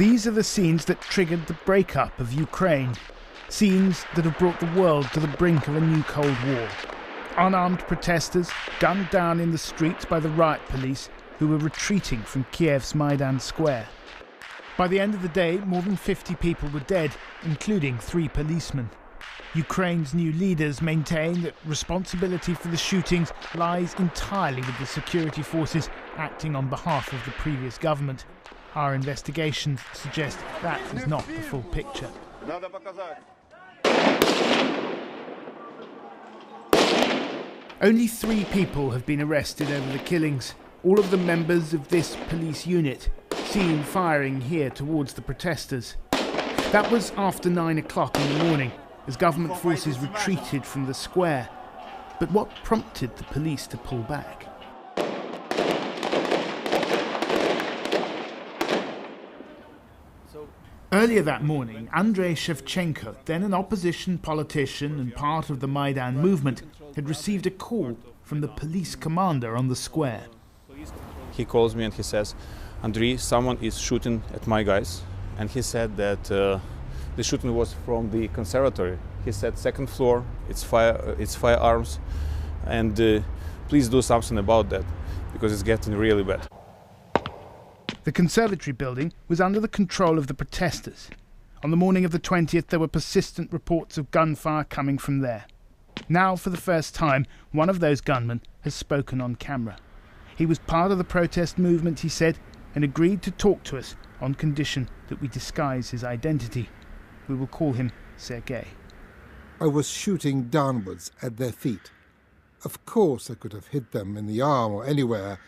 These are the scenes that triggered the breakup of Ukraine. Scenes that have brought the world to the brink of a new Cold War. Unarmed protesters gunned down in the streets by the riot police who were retreating from Kiev's Maidan square. By the end of the day, more than 50 people were dead, including 3 policemen. Ukraine's new leaders maintain that responsibility for the shootings lies entirely with the security forces acting on behalf of the previous government. Our investigations suggest that is not the full picture. Only 3 people have been arrested over the killings, all of them members of this police unit, seen firing here towards the protesters. That was after 9 o'clock in the morning, as government forces retreated from the square. But what prompted the police to pull back? Earlier that morning, Andrei Shevchenko, then an opposition politician and part of the Maidan movement, had received a call from the police commander on the square. He calls me and he says, "Andrei, someone is shooting at my guys." And he said that the shooting was from the conservatory. He said, "Second floor, it's firearms, and please do something about that, because it's getting really bad." The conservatory building was under the control of the protesters. On the morning of the 20th, there were persistent reports of gunfire coming from there. Now, for the first time, one of those gunmen has spoken on camera. He was part of the protest movement, he said, and agreed to talk to us on condition that we disguise his identity. We will call him Sergei. I was shooting downwards at their feet. Of course I could have hit them in the arm or anywhere,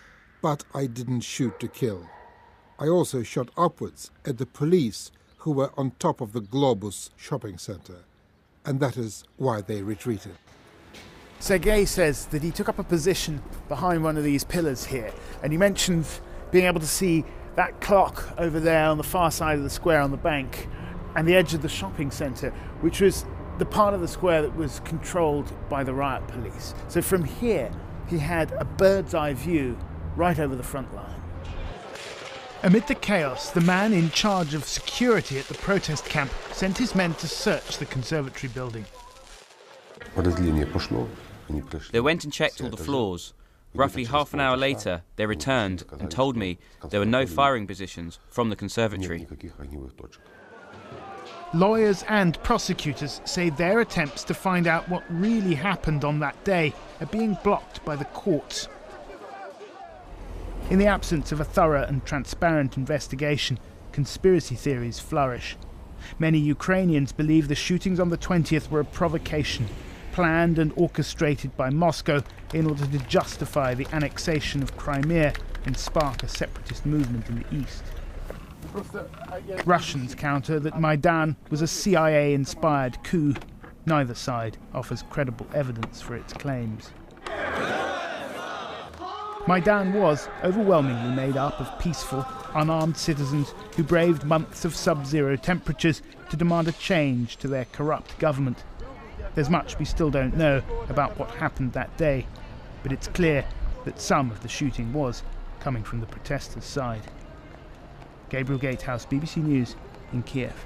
but I didn't shoot to kill. I also shot upwards at the police who were on top of the Globus shopping centre, and that is why they retreated. Sergei says that he took up a position behind one of these pillars here, and he mentioned being able to see that clock over there on the far side of the square on the bank and the edge of the shopping centre, which was the part of the square that was controlled by the riot police. So from here, he had a bird's eye view right over the front line. Amid the chaos, the man in charge of security at the protest camp sent his men to search the conservatory building. They went and checked all the floors. Roughly half an hour later, they returned and told me there were no firing positions from the conservatory. Lawyers and prosecutors say their attempts to find out what really happened on that day are being blocked by the courts. In the absence of a thorough and transparent investigation, conspiracy theories flourish. Many Ukrainians believe the shootings on the 20th were a provocation, planned and orchestrated by Moscow in order to justify the annexation of Crimea and spark a separatist movement in the east. Russians counter that Maidan was a CIA-inspired coup. Neither side offers credible evidence for its claims. Maidan was overwhelmingly made up of peaceful, unarmed citizens who braved months of sub-zero temperatures to demand a change to their corrupt government. There's much we still don't know about what happened that day, but it's clear that some of the shooting was coming from the protesters' side. Gabriel Gatehouse, BBC News in Kiev.